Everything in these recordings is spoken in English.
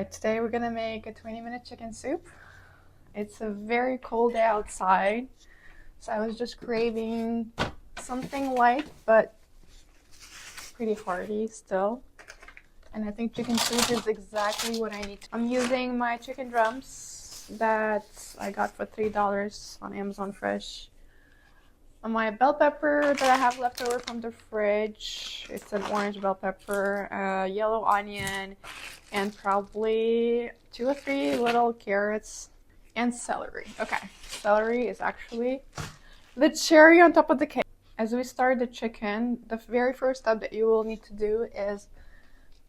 Alright, today we're gonna make a 20-minute chicken soup. It's a very cold day outside, so I was just craving something light but pretty hearty still. And I think chicken soup is exactly what I need. I'm using my chicken drums that I got for $3 on Amazon Fresh. My bell pepper that I have left over from the fridge. It's an orange bell pepper, yellow onion, and probably 2 or 3 little carrots, and celery. Okay, celery is actually the cherry on top of the cake. As we start the chicken, the very first step that you will need to do is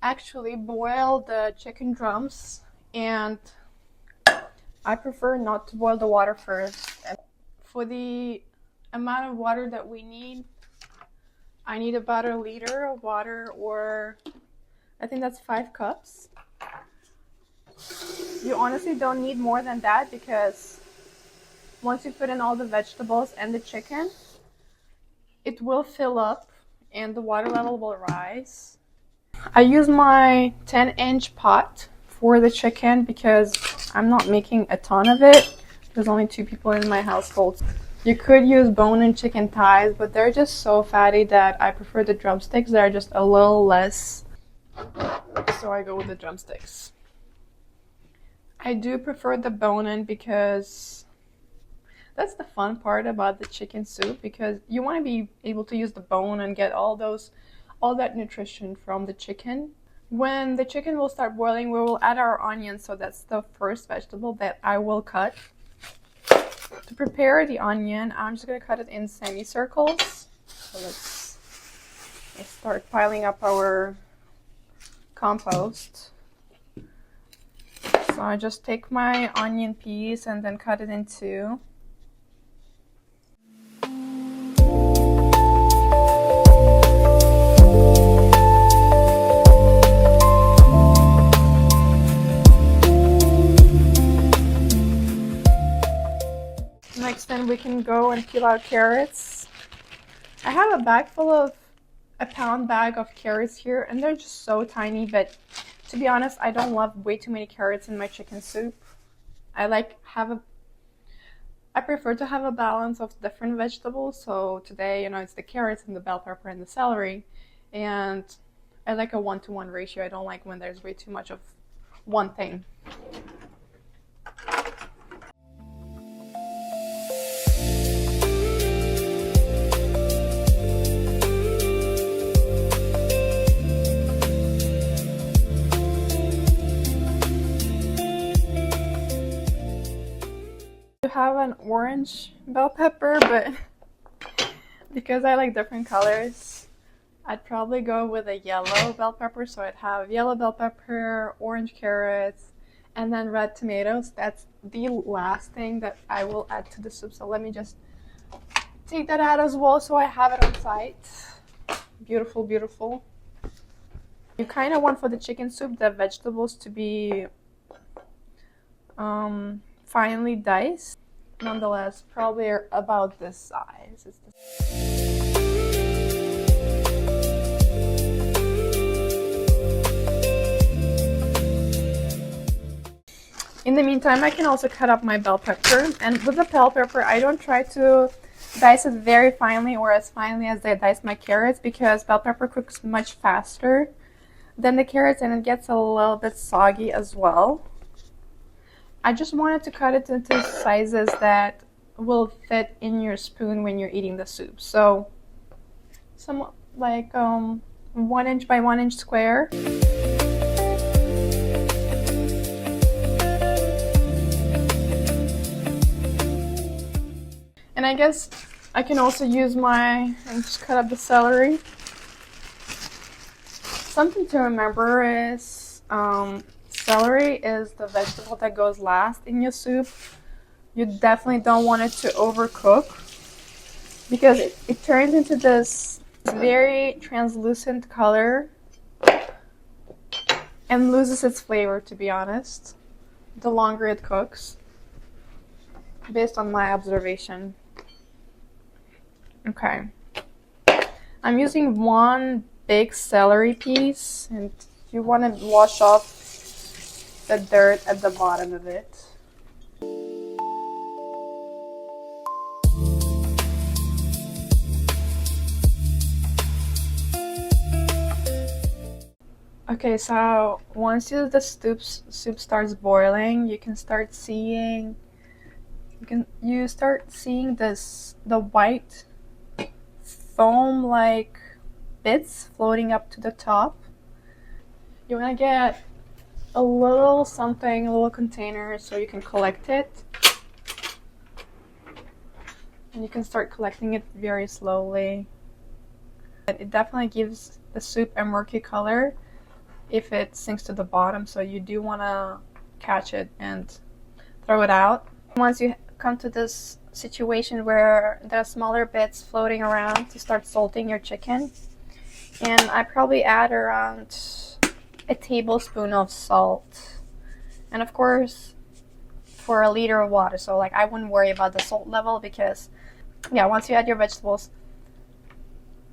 actually boil the chicken drums, and I prefer not to boil the water first. And for the amount of water that we need, I need about 1 liter of water, or I think that's 5 cups. You honestly don't need more than that, because once you put in all the vegetables and the chicken, it will fill up and the water level will rise. I use my 10-inch pot for the chicken because I'm not making a ton of it. There's only 2 people in my household. You could use bone-in chicken thighs, but they're just so fatty that I prefer the drumsticks. They're just a little less, so I go with the drumsticks. I do prefer the bone-in because that's the fun part about the chicken soup, because you want to be able to use the bone and get all that nutrition from the chicken. When the chicken will start boiling, we will add our onions, so that's the first vegetable that I will cut. To prepare the onion, I'm just going to cut it in semicircles. So let's start piling up our compost. So I just take my onion piece and then cut it in 2. Next, then we can go and peel out carrots. I have a pound bag of carrots here, and they're just so tiny, but to be honest, I don't love way too many carrots in my chicken soup. I prefer to have a balance of different vegetables. So today, it's the carrots and the bell pepper and the celery, and I like a 1-to-1 ratio. I don't like when there's way too much of one thing. Have an orange bell pepper, but because I like different colors, I'd probably go with a yellow bell pepper. So I'd have yellow bell pepper, orange carrots, and then red tomatoes. That's the last thing that I will add to the soup. So let me just take that out as well, so I have it on site. Beautiful, beautiful. You kind of want for the chicken soup the vegetables to be finely diced. Nonetheless, probably about this size. In the meantime, I can also cut up my bell pepper. And with the bell pepper, I don't try to dice it very finely or as finely as I dice my carrots, because bell pepper cooks much faster than the carrots, and it gets a little bit soggy as well. I just wanted to cut it into sizes that will fit in your spoon when you're eating the soup. So, somewhat like 1 inch by 1 inch square. And I guess I can also use and just cut up the celery. Something to remember is, celery is the vegetable that goes last in your soup. You definitely don't want it to overcook, because it turns into this very translucent color and loses its flavor, to be honest, the longer it cooks, based on my observation. Okay. I'm using 1 big celery piece, and you want to wash off the dirt at the bottom of it. Okay, so once the soup starts boiling, you start seeing the white foam-like bits floating up to the top. You want to get a little something, a little container, so you can collect it. And you can start collecting it very slowly. It definitely gives the soup a murky color if it sinks to the bottom, so you do want to catch it and throw it out. Once you come to this situation where there are smaller bits floating around, to start salting your chicken. And I probably add around a tablespoon of salt. And of course, for a liter of water. So like I wouldn't worry about the salt level because, yeah, once you add your vegetables,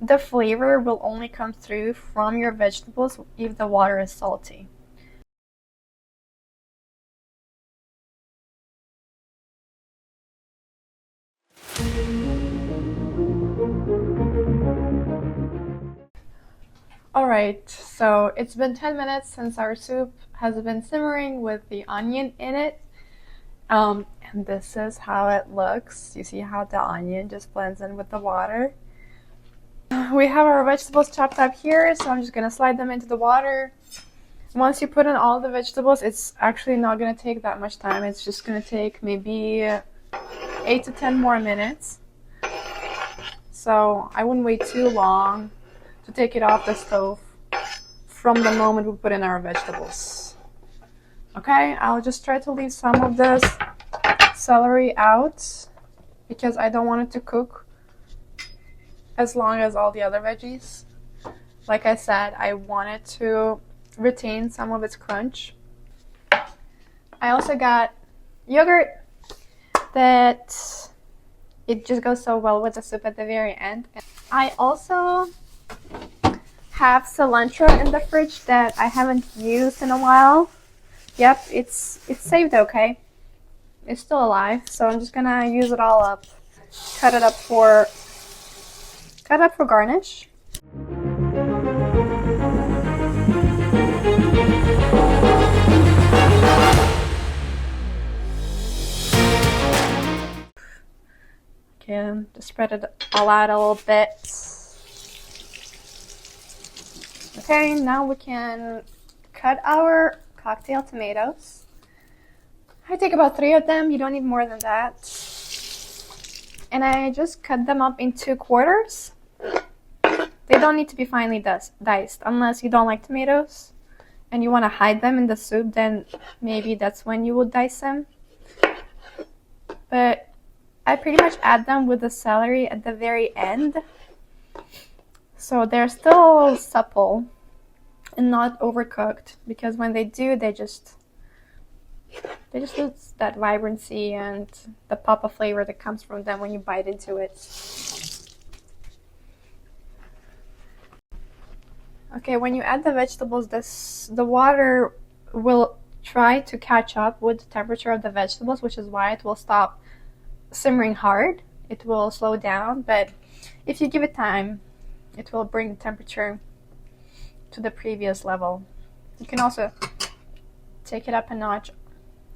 the flavor will only come through from your vegetables if the water is salty. Alright, so it's been 10 minutes since our soup has been simmering with the onion in it. And this is how it looks. You see how the onion just blends in with the water. We have our vegetables chopped up here, so I'm just going to slide them into the water. Once you put in all the vegetables, it's actually not going to take that much time. It's just going to take maybe 8 to 10 more minutes. So I wouldn't wait too long to take it off the stove from the moment we put in our vegetables. Okay, I'll just try to leave some of this celery out because I don't want it to cook as long as all the other veggies. Like I said, I want it to retain some of its crunch. I also got yogurt that it just goes so well with the soup at the very end. I also have cilantro in the fridge that I haven't used in a while. Yep, it's saved okay. It's still alive, so I'm just gonna use it all up. Cut it up for garnish. Okay, just spread it all out a little bit. Okay, now we can cut our cocktail tomatoes. I take about 3 of them. You don't need more than that. And I just cut them up into quarters. They don't need to be finely diced unless you don't like tomatoes and you want to hide them in the soup, then maybe that's when you would dice them. But I pretty much add them with the celery at the very end, so they're still supple and not overcooked, because when they do, they just lose that vibrancy and the pop of flavor that comes from them when you bite into it. Okay, when you add the vegetables, the water will try to catch up with the temperature of the vegetables, which is why it will stop simmering hard. It will slow down, but if you give it time, it will bring the temperature to the previous level. You can also take it up a notch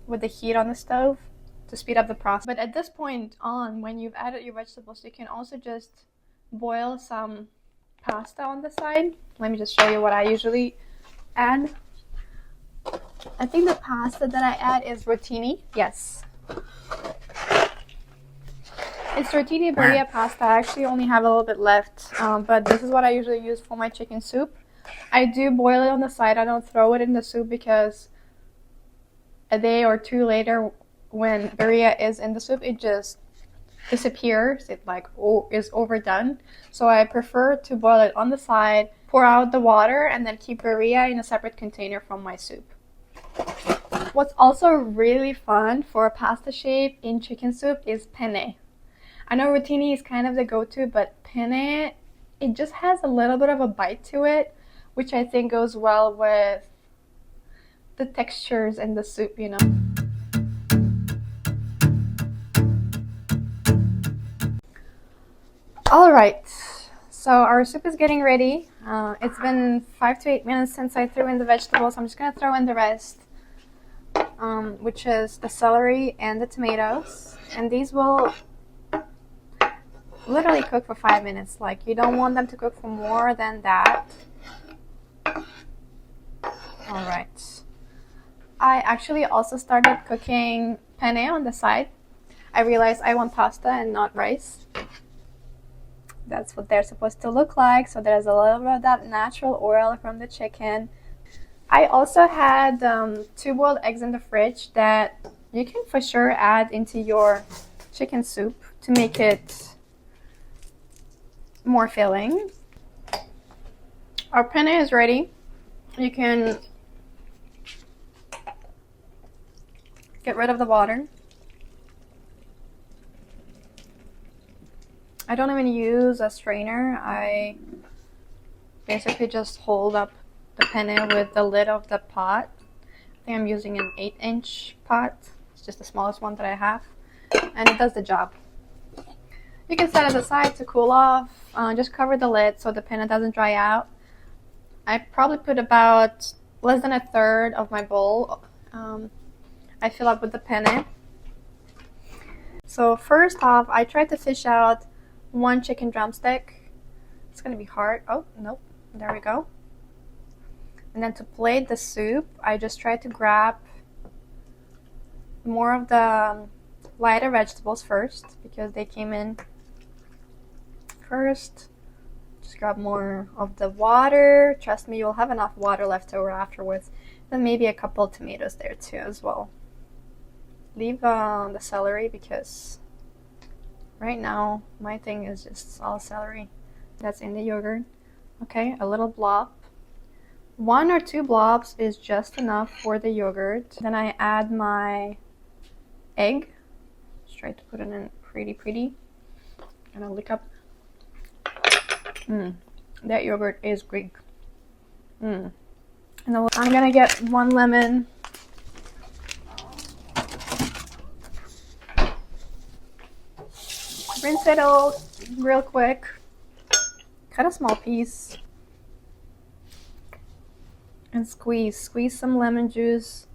with the heat on the stove to speed up the process. But at this point on, when you've added your vegetables, you can also just boil some pasta on the side. Let me just show you what I usually add. I think the pasta that I add is rotini. Yes. It's rotini Berea pasta. I actually only have a little bit left, but this is what I usually use for my chicken soup. I do boil it on the side. I don't throw it in the soup because a day or two later, when Berea is in the soup, it just disappears. It is overdone. So I prefer to boil it on the side, pour out the water, and then keep Berea in a separate container from my soup. What's also really fun for a pasta shape in chicken soup is penne. I know rotini is kind of the go-to, but penne, it just has a little bit of a bite to it, which I think goes well with the textures in the soup, you know. All right, so our soup is getting ready. It's been 5 to 8 minutes since I threw in the vegetables. I'm just gonna throw in the rest, which is the celery and the tomatoes, and these will literally cook for 5 minutes. Like, you don't want them to cook for more than that. All right. I actually also started cooking penne on the side. I realized I want pasta and not rice. That's what they're supposed to look like. So there's a little bit of that natural oil from the chicken. I also had 2 boiled eggs in the fridge that you can for sure add into your chicken soup to make it more filling. Our penne is ready. You can get rid of the water. I don't even use a strainer. I basically just hold up the penne with the lid of the pot. I think I'm using an 8-inch pot. It's just the smallest one that I have, and it does the job. You can set it aside to cool off. Just cover the lid so the penne doesn't dry out. I probably put about less than a third of my bowl. I fill up with the penne. So first off, I tried to fish out 1 chicken drumstick. It's gonna be hard. Oh, nope. There we go. And then to plate the soup, I just tried to grab more of the lighter vegetables first because they came in first. Just grab more of the water. Trust me, you'll have enough water left over afterwards. Then maybe a couple of tomatoes there too as well. Leave the celery because right now my thing is just all celery that's in the yogurt. Okay, a little blob. 1 or 2 blobs is just enough for the yogurt. Then I add my egg. Just try to put it in pretty. And I'll lick up. That yogurt is Greek. And then I'm gonna get 1 lemon. Rinse it out real quick. Cut a small piece. And squeeze some lemon juice